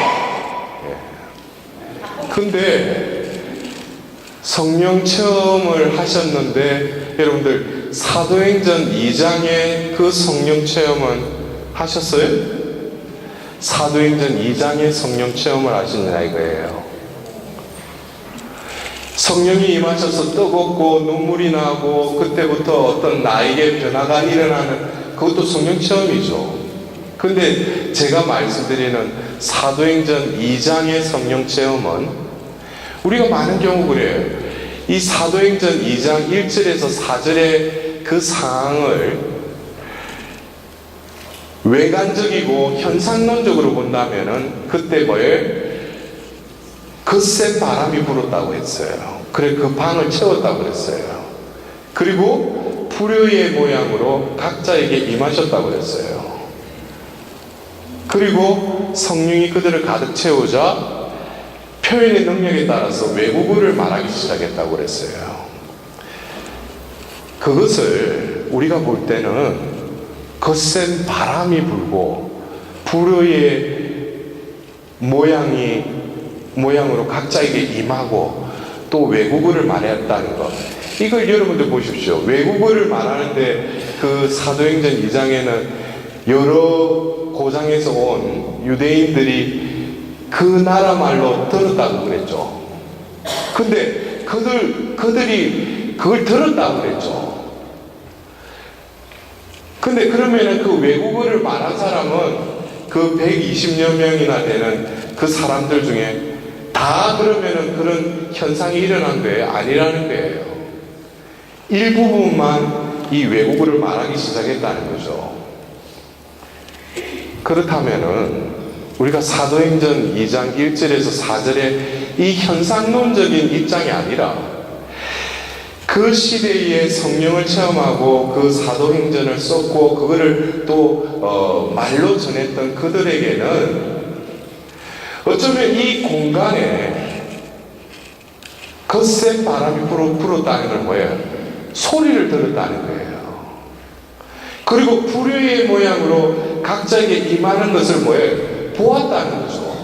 근데 성령 체험을 하셨는데 여러분들 사도행전 2장의 그 성령 체험은 하셨어요? 사도행전 2장의 성령 체험을 하시느냐 이거예요. 성령이 임하셔서 뜨겁고 눈물이 나고 그때부터 어떤 나에게 변화가 일어나는, 그것도 성령 체험이죠. 근데 제가 말씀드리는 사도행전 2장의 성령 체험은 우리가 많은 경우 그래요. 이 사도행전 2장 1절에서 4절의 그 상황을 외관적이고 현상론적으로 본다면은 그때 뭐예요? 거센 바람이 불었다고 했어요. 그래 그 방을 채웠다고 그랬어요. 그리고 불효의 모양으로 각자에게 임하셨다고 그랬어요. 그리고 성령이 그들을 가득 채우자 표현의 능력에 따라서 외국어를 말하기 시작했다고 그랬어요. 그것을 우리가 볼 때는 거센 바람이 불고 불효의 모양으로 각자에게 임하고 또 외국어를 말했다는 것, 이걸 여러분들 보십시오. 외국어를 말하는데 그 사도행전 2장에는 여러 고장에서 온 유대인들이 그 나라 말로 들었다고 그랬죠. 근데 그들이 그걸 들었다고 그랬죠. 근데 그러면은 그 외국어를 말한 사람은 그 120여 명이나 되는 그 사람들 중에 다 그러면은 그런 현상이 일어난 거예요? 아니라는 거예요. 일부분만 이 외국어를 말하기 시작했다는 거죠. 그렇다면은 우리가 사도행전 2장 1절에서 4절의 이 현상론적인 입장이 아니라 그 시대에 성령을 체험하고 그 사도행전을 썼고 그거를 또 말로 전했던 그들에게는 어쩌면 이 공간에 거센 바람이 불었다는 건 뭐예요? 소리를 들었다는 거예요. 그리고 불효의 모양으로 각자에게 임하는 것을 뭐예요? 보았다는 거죠.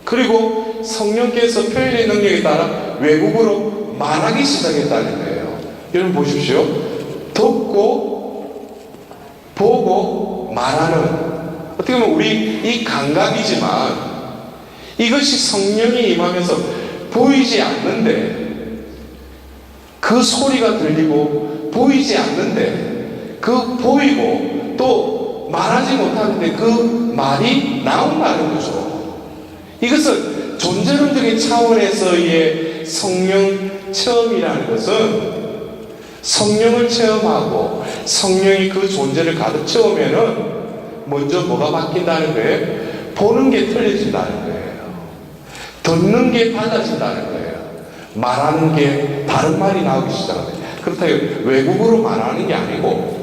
그리고 성령께서 표현의 능력에 따라 외국어로 말하기 시작했다는 거예요. 여러분 보십시오. 듣고 보고 말하는, 어떻게 보면 우리 이 감각이지만 이것이 성령이 임하면서 보이지 않는데 그 소리가 들리고 보이지 않는데 그 보이고 또 말하지 못하는데 그 말이 나온다는 거죠. 이것은 존재론적인 차원에서의 성령 체험이라는 것은 성령을 체험하고 성령이 그 존재를 가득 채우면은 먼저 뭐가 바뀐다는 거예요? 보는 게 틀려진다는 거예요. 듣는 게 달라진다는 거예요. 말하는 게 다른 말이 나오기 시작합니다. 그렇다고 외국어로 말하는 게 아니고,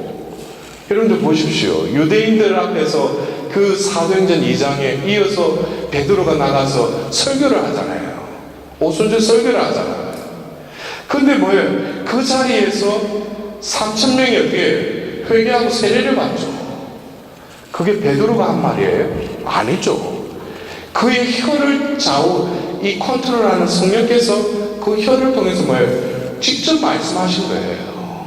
여러분들 보십시오. 유대인들 앞에서 그 사도행전 2장에 이어서 베드로가 나가서 설교를 하잖아요. 오순절 설교를 하잖아요. 근데 뭐예요? 그 자리에서 3,000명이 어떻게 회개하고 세례를 받죠. 그게 베드로가 한 말이에요? 아니죠. 그의 혀를 이 컨트롤하는 성령께서 그 혀를 통해서 뭐예요? 직접 말씀하신 거예요.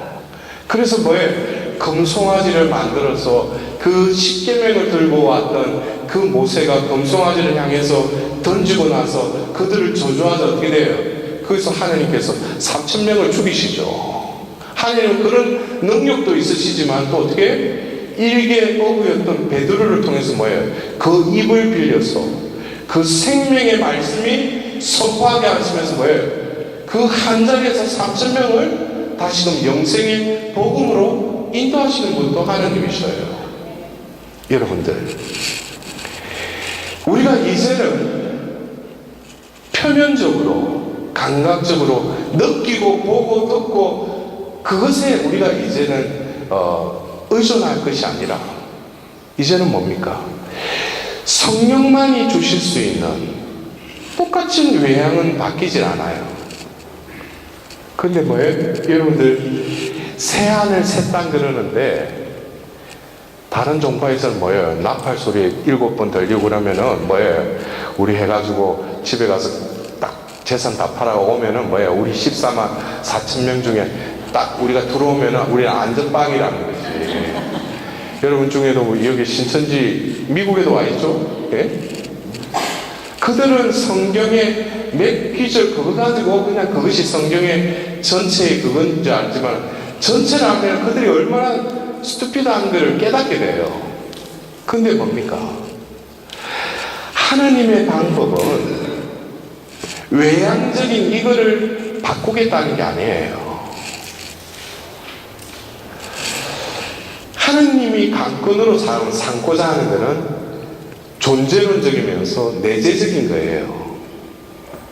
그래서 뭐예요? 금송아지를 만들어서 그 십계명을 들고 왔던 그 모세가 금송아지를 향해서 던지고 나서 그들을 저주하자 어떻게 돼요? 거기서 하나님께서 3,000명을 죽이시죠. 하나님은 그런 능력도 있으시지만 또 어떻게 일개 어부였던 베드로를 통해서 뭐예요? 그 입을 빌려서 그 생명의 말씀이 선포하게 하시면서 뭐예요? 그 한 자리에서 3,000명을 다시금 영생의 복음으로 인도하시는 분도 하나님이셔요. 여러분들, 우리가 이제는 표면적으로 감각적으로 느끼고 보고 듣고 그것에 우리가 이제는 의존할 것이 아니라 이제는 뭡니까? 성령만이 주실 수 있는 똑같은 외향은 바뀌질 않아요. 근데 뭐예요? 여러분들 새하늘 새 땅 그러는데 다른 종파에서는 뭐예요? 나팔 소리 7번 들리고 그러면은 뭐예요? 우리 해가지고 집에 가서 딱 재산 다 팔아고 오면은 뭐예요? 우리 14만 4천 명 중에 딱 우리가 들어오면은 우리는 안전빵이라는 거지. 여러분 중에도 여기 신천지 미국에도 와 있죠? 예? 그들은 성경의 몇 기절 그거 가지고 그냥 그것이 성경의 전체의 그건 줄 알지만 전체를 알면 그들이 얼마나 스투피드한 것을 깨닫게 돼요. 근데 뭡니까? 하나님의 방법은 외향적인 이거를 바꾸겠다는 게 아니에요. 하느님이 강권으로 삼고자 하는 것은 존재론적이면서 내재적인 거예요.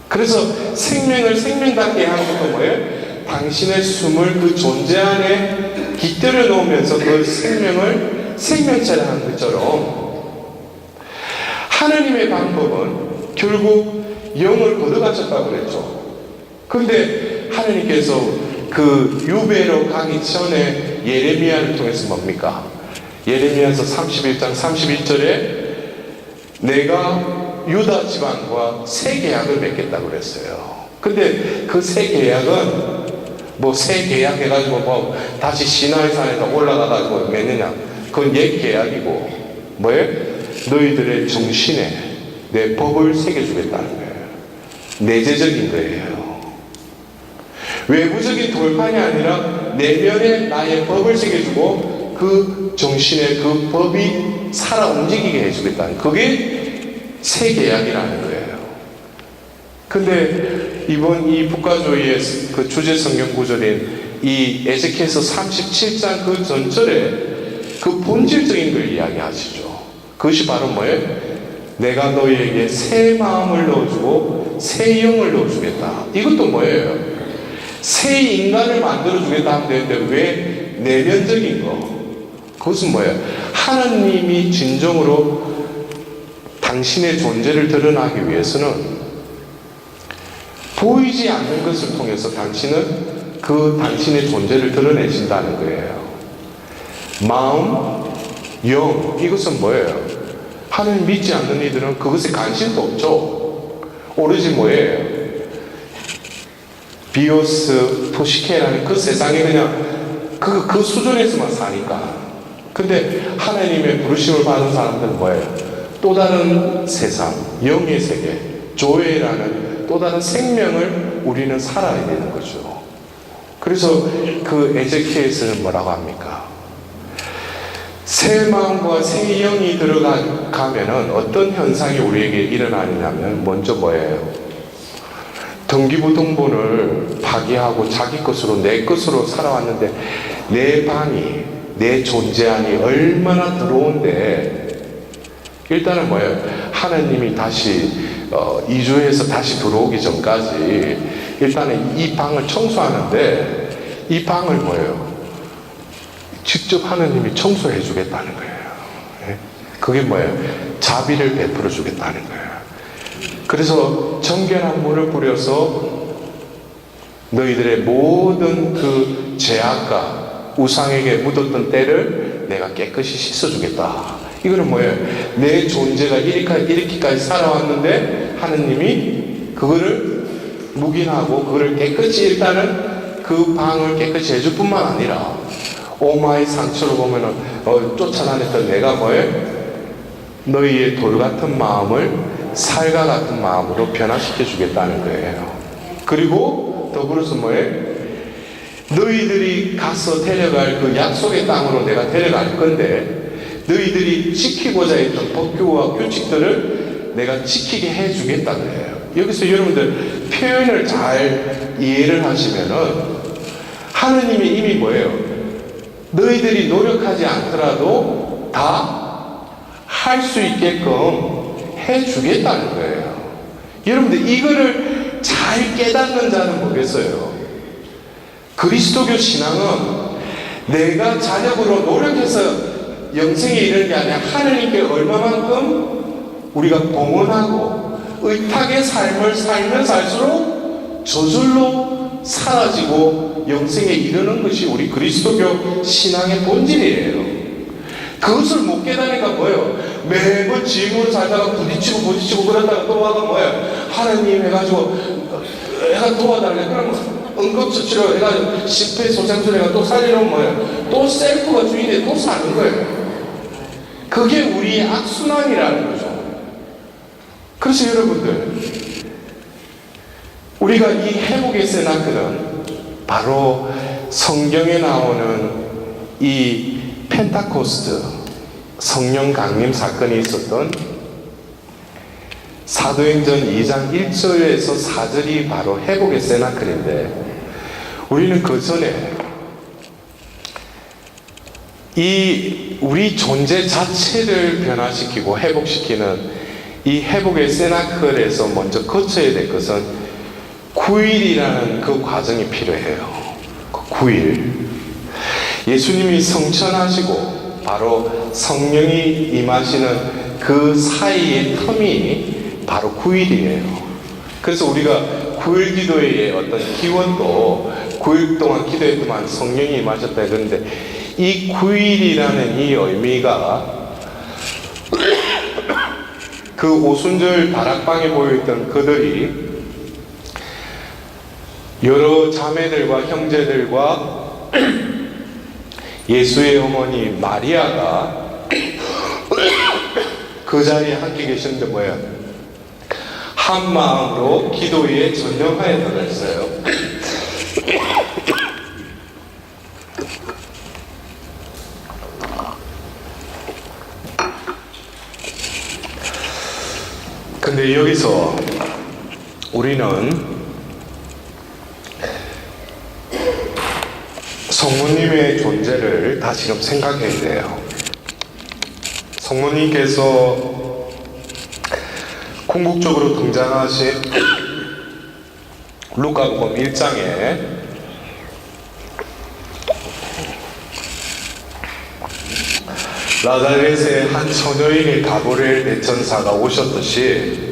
그래서 생명을 생명답게 하는 것도 뭐예요? 당신의 숨을 그 존재 안에 깃들여 놓으면서 그 생명을 생명체로 하는 것처럼 하느님의 방법은 결국 영을 걷어가셨다고 그랬죠. 그런데 하느님께서 그 유배로 가기 전에 예레미야를 통해서 뭡니까? 예레미야서 31장 31절에 내가 유다 지방과 새 계약을 맺겠다고 그랬어요. 근데 그 새 계약은 뭐 새 계약 해가지고 뭐 다시 시나이산에서 올라가가지고 맺느냐? 그건 옛 계약이고 뭐예요? 너희들의 정신에 내 법을 새겨주겠다는 거예요. 내재적인 거예요. 외부적인 돌판이 아니라 내면에 나의 법을 새겨주고 그 정신에 그 법이 살아 움직이게 해주겠다는, 그게 새 계약이라는 거예요. 근데 이번 이 북가조의 그 주제 성경 구절인 이 에스겔서 37장 그 전절에 그 본질적인 걸 이야기하시죠. 그것이 바로 뭐예요? 내가 너희에게 새 마음을 넣어주고 새 영을 넣어주겠다. 이것도 뭐예요? 새 인간을 만들어주겠다 하면 되는데 왜 내면적인 거? 그것은 뭐예요? 하나님이 진정으로 당신의 존재를 드러나기 위해서는 보이지 않는 것을 통해서 당신은 그 당신의 존재를 드러내신다는 거예요. 마음, 영, 이것은 뭐예요? 하나님 믿지 않는 이들은 그것에 관심도 없죠. 오로지 뭐예요? 비오스, 토시케라는 그 세상에 그냥 그 수준에서만 사니까. 근데 하나님의 부르심을 받은 사람들은 뭐예요? 또 다른 세상, 영의 세계, 조회라는 또 다른 생명을 우리는 살아야 되는 거죠. 그래서 그 에제키엘서는 뭐라고 합니까? 새 마음과 새 영이 들어가면은 어떤 현상이 우리에게 일어나냐면 먼저 뭐예요? 등기부등본을 파기하고 자기 것으로 내 것으로 살아왔는데 내 방이 내 존재 안이 얼마나 더러운데 일단은 뭐예요? 하나님이 다시 이주해서 다시 들어오기 전까지 일단은 이 방을 청소하는데 이 방을 뭐예요? 직접 하나님이 청소해 주겠다는 거예요. 그게 뭐예요? 자비를 베풀어 주겠다는 거예요. 그래서 정결한 물을 뿌려서 너희들의 모든 그 죄악과 우상에게 묻었던 때를 내가 깨끗이 씻어주겠다. 이거는 뭐예요? 내 존재가 이렇게까지 살아왔는데 하느님이 그거를 묵인하고 그거를 깨끗이 일단은 그 방을 깨끗이 해줄 뿐만 아니라 오마의 상처를 보면은 쫓아다녔던 내가 뭐예요? 너희의 돌 같은 마음을 살과 같은 마음으로 변화시켜 주겠다는 거예요. 그리고 더불어서 뭐예요? 너희들이 가서 데려갈 그 약속의 땅으로 내가 데려갈 건데 너희들이 지키고자 했던 법규와 규칙들을 내가 지키게 해주겠다 그래요. 여기서 여러분들 표현을 잘 이해를 하시면은 하느님이 이미 뭐예요? 너희들이 노력하지 않더라도 다 할 수 있게끔 해주겠다는 거예요. 여러분들 이거를 잘 깨닫는 자는 뭐겠어요? 그리스도교 신앙은 내가 자력으로 노력해서 영생에 이르는 게 아니라 하느님께 얼마만큼 우리가 봉헌하고 의탁의 삶을 살면 살수록 저절로 사라지고 영생에 이르는 것이 우리 그리스도교 신앙의 본질이에요. 그것을 못 깨달으니까 뭐예요? 매번 지금으로 살다가 부딪히고 그러다가 또 와가 뭐예요? 하나님 해가지고 애가 도와달래. 그러면 응급처치로 해가지고 심폐소생술해가 또 살리려면 뭐예요? 또 셀프가 주인에 또 사는 거예요. 그게 우리의 악순환이라는 거죠. 그래서 여러분들 우리가 이 회복의 세나크는 바로 성경에 나오는 이 펜타코스트 성령 강림 사건이 있었던 사도행전 2장 1절에서 4절이 바로 회복의 세나클인데, 우리는 그 전에 이 우리 존재 자체를 변화시키고 회복시키는 이 회복의 세나클에서 먼저 거쳐야 될 것은 9일이라는 그 과정이 필요해요. 그 9일. 예수님이 성천하시고 바로 성령이 임하시는 그 사이의 텀이 바로 9일이에요. 그래서 우리가 9일 기도의 어떤 기원도 9일 동안 기도했더만 성령이 임하셨다. 그런데 이 9일이라는 이 의미가 그 오순절 다락방에 모여있던 그들이 여러 자매들과 형제들과 예수의 어머니 마리아가 그 자리에 함께 계셨는데 뭐예요? 한 마음으로 기도에 전념하였다고 했어요. 근데 여기서 우리는 성모님의 존재를 다시금 생각해야 돼요. 성모님께서 궁극적으로 등장하신 루카복음 1장에 나자렛의 한 처녀인의 가브리엘 대천사가 오셨듯이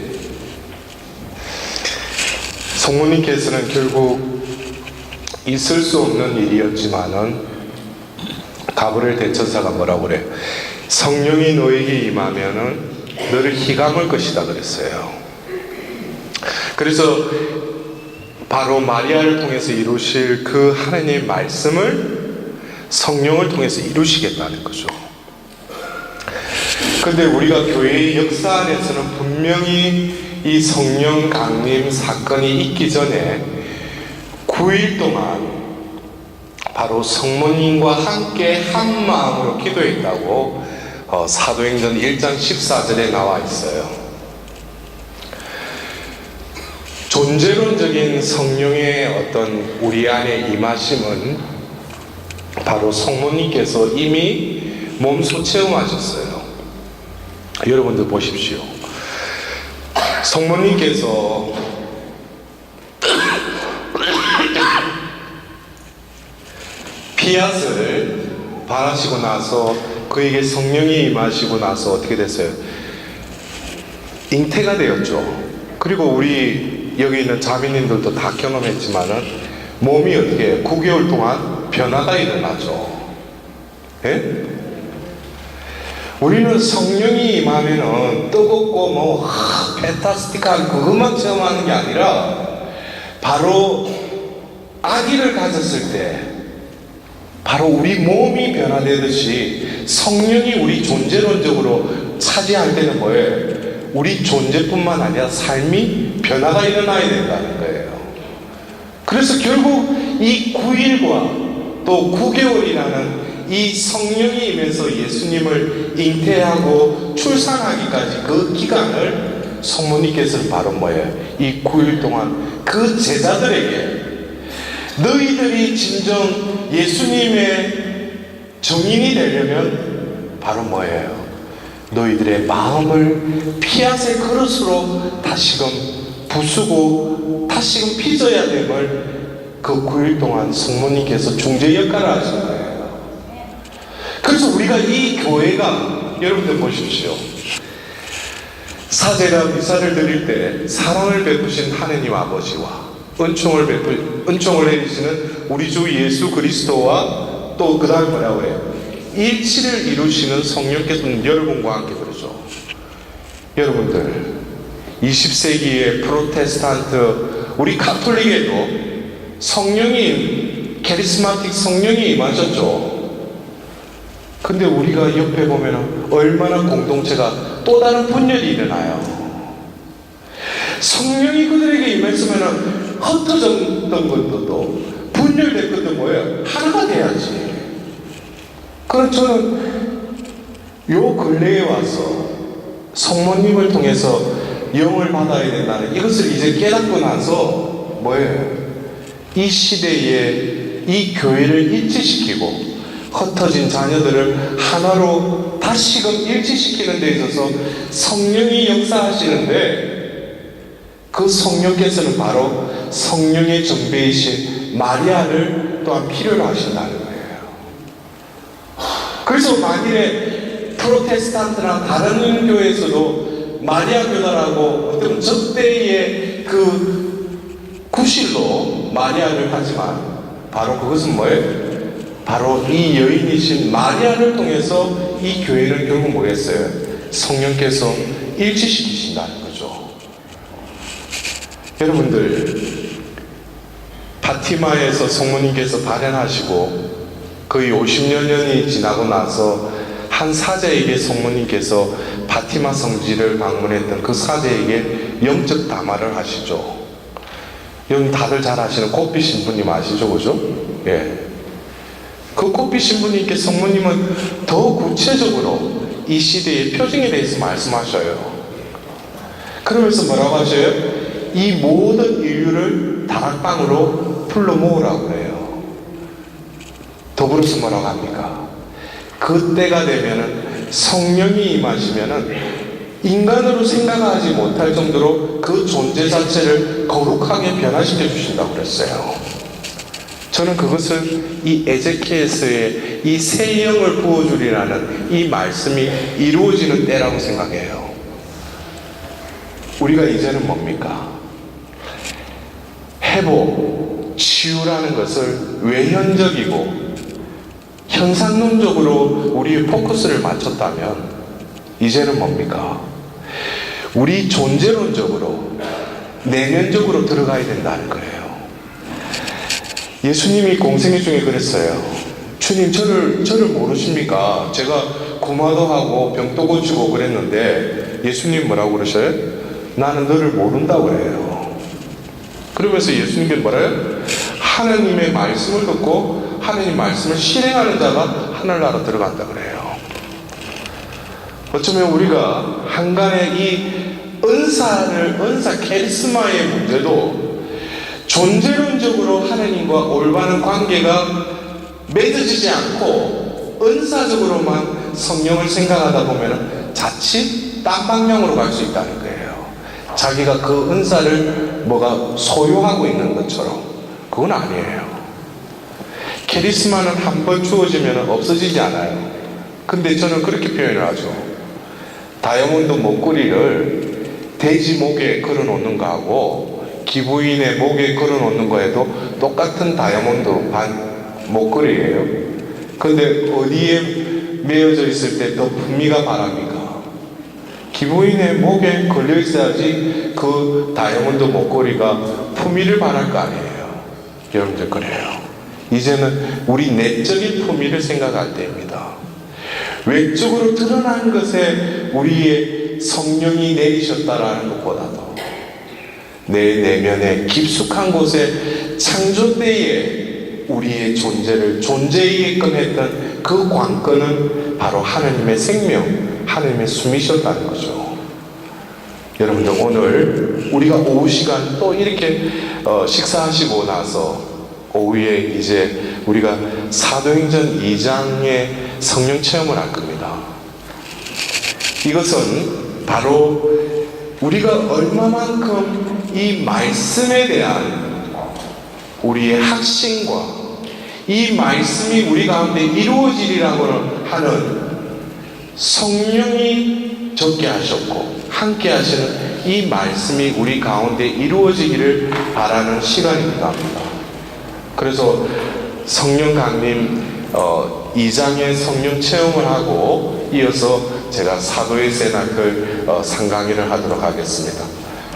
성모님께서는 결국 있을 수 없는 일이었지만은 가브리엘 대천사가 뭐라고 그래요? 성령이 너에게 임하면은 너를 희감할 것이다 그랬어요. 그래서 바로 마리아를 통해서 이루실 그 하나님의 말씀을 성령을 통해서 이루시겠다는 거죠. 그런데 우리가 교회의 역사 안에서는 분명히 이 성령 강림 사건이 있기 전에 9일 동안 바로 성모님과 함께 한 마음으로 기도했다고 사도행전 1장 14절에 나와 있어요. 존재론적인 성령의 어떤 우리 안에 임하심은 바로 성모님께서 이미 몸소 체험하셨어요. 여러분들 보십시오. 성모님께서 피앗을 바라시고 나서 그에게 성령이 임하시고 나서 어떻게 됐어요? 잉태가 되었죠. 그리고 우리 여기 있는 자매님들도 다 경험했지만은 몸이 어떻게 해요? 9개월 동안 변화가 일어나죠. 예? 우리는 성령이 임하면은 뜨겁고 뭐 팬타스틱한 그것만 체험하는 게 아니라 바로 아기를 가졌을 때 바로 우리 몸이 변화되듯이 성령이 우리 존재론적으로 차지할 때는 뭐예요? 우리 존재뿐만 아니라 삶이 변화가 일어나야 된다는 거예요. 그래서 결국 이 9일과 또 9개월이라는 이 성령이 임해서 예수님을 잉태하고 출산하기까지 그 기간을 성모님께서는 바로 뭐예요? 이 9일 동안 그 제자들에게 너희들이 진정 예수님의 증인이 되려면 바로 뭐예요? 너희들의 마음을 피앗의 그릇으로 다시금 부수고 다시금 빚어야 됨을 그 9일 동안 성모님께서 중재 역할을 하신 거예요. 그래서 우리가 이 교회가 여러분들 보십시오. 사제가 미사를 드릴 때 사랑을 베푸신 하느님 아버지와 은총을 내리시는 우리 주 예수 그리스도와 또 그 다음 뭐라고 해요? 일치를 이루시는 성령께서는 여러분과 함께 그러죠. 여러분들 20세기의 프로테스탄트 우리 가톨릭에도 성령이 캐리스마틱 성령이 임하셨죠. 근데 우리가 옆에 보면 얼마나 공동체가 또 다른 분열이 일어나요. 성령이 그들에게 임했으면 흩어졌던 것도 분열된 것도 뭐예요? 하나가 돼야지. 그럼 저는 요 근래에 와서 성모님을 통해서 영을 받아야 된다는 이것을 이제 깨닫고 나서 뭐예요? 이 시대에 이 교회를 일치시키고 흩어진 자녀들을 하나로 다시금 일치시키는 데 있어서 성령이 역사하시는데, 그 성령께서는 바로 성령의 정배이신 마리아를 또한 필요로 하신다는 거예요. 그래서 만일에 프로테스탄트나 다른 교회에서도 마리아 교단하고 어떤 적대의 그 구실로 마리아를 하지만, 바로 그것은 뭐예요? 바로 이 여인이신 마리아를 통해서 이 교회를 결국 뭐겠어요? 성령께서 일치시키신다는 거죠. 여러분들, 파티마에서 성모님께서 발현하시고 거의 50여 년이 지나고 나서 한 사제에게 성모님께서 파티마 성지를 방문했던 그 사제에게 영적 담화를 하시죠. 여러분 다들 잘 아시는 꽃빛 신부님 아시죠? 그죠? 예. 그 꽃빛 신부님께 성모님은 더 구체적으로 이 시대의 표징에 대해서 말씀하셔요. 그러면서 뭐라고 하셔요? 이 모든 인류를 다락방으로 불러 모으라고 그래요. 더불어서 뭐라고 합니까? 그때가 되면은 성령이 임하시면은 인간으로 생각하지 못할 정도로 그 존재 자체를 거룩하게 변화시켜 주신다고 그랬어요. 저는 그것을 이 에제키엘서의 이 새 영을 부어주리라는 이 말씀이 이루어지는 때라고 생각해요. 우리가 이제는 뭡니까? 회복, 치유라는 것을 외현적이고 현상론적으로 우리의 포커스를 맞췄다면, 이제는 뭡니까? 우리 존재론적으로 내면적으로 들어가야 된다는 거예요. 예수님이 공생애 중에 그랬어요. 주님, 저를 모르십니까? 제가 구마도 하고 병도 고치고 그랬는데, 예수님 뭐라고 그러셔요? 나는 너를 모른다고 해요. 그러면서 예수님께서 뭐래요? 하나님의 말씀을 듣고 하나님 말씀을 실행하는 자가 하늘나라 들어간다 그래요. 어쩌면 우리가 한간의 이 은사 캐리스마의 문제도 존재론적으로 하나님과 올바른 관계가 맺어지지 않고 은사적으로만 성령을 생각하다 보면 자칫 딴 방향으로 갈 수 있다는 거예요. 자기가 그 은사를 뭐가 소유하고 있는 것처럼. 그건 아니에요. 캐리스마는 한 번 주어지면 없어지지 않아요. 근데 저는 그렇게 표현을 하죠. 다이아몬드 목걸이를 돼지 목에 걸어놓는 거하고 기부인의 목에 걸어놓는 거에도 똑같은 다이아몬드 반 목걸이에요. 근데 어디에 매어져 있을 때 더 품위가 바랍니까? 기부인의 목에 걸려 있어야지 그 다이아몬드 목걸이가 품위를 바랄 거 아니에요. 여러분들 그래요. 이제는 우리 내적인 품위를 생각할 때입니다. 외적으로 드러난 것에 우리의 성령이 내리셨다라는 것보다도 내 내면의 깊숙한 곳에 창조 때에 우리의 존재를 존재이게끔 했던 그 관건은 바로 하나님의 생명, 하나님의 숨이셨다는 거죠. 여러분들, 오늘 우리가 오후 시간 또 이렇게 식사하시고 나서 오후에 이제 우리가 사도행전 2장의 성령 체험을 할 겁니다. 이것은 바로 우리가 얼마만큼 이 말씀에 대한 우리의 확신과 이 말씀이 우리 가운데 이루어지리라고 하는 성령이 적게 하셨고 함께 하시는 이 말씀이 우리 가운데 이루어지기를 바라는 시간입니다. 그래서 성령 강림 2장의 성령 체험을 하고 이어서 제가 사도의 세나클 상강의를 하도록 하겠습니다.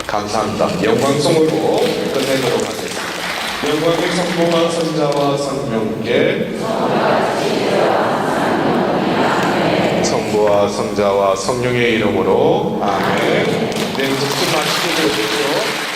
감사합니다. 영광송으로 끝내도록 하겠습니다. 영광의 성부와 성자와 성령께, 성부와 성자와 성령의 이름으로 아멘. 네, 복습 마시게 되십시오.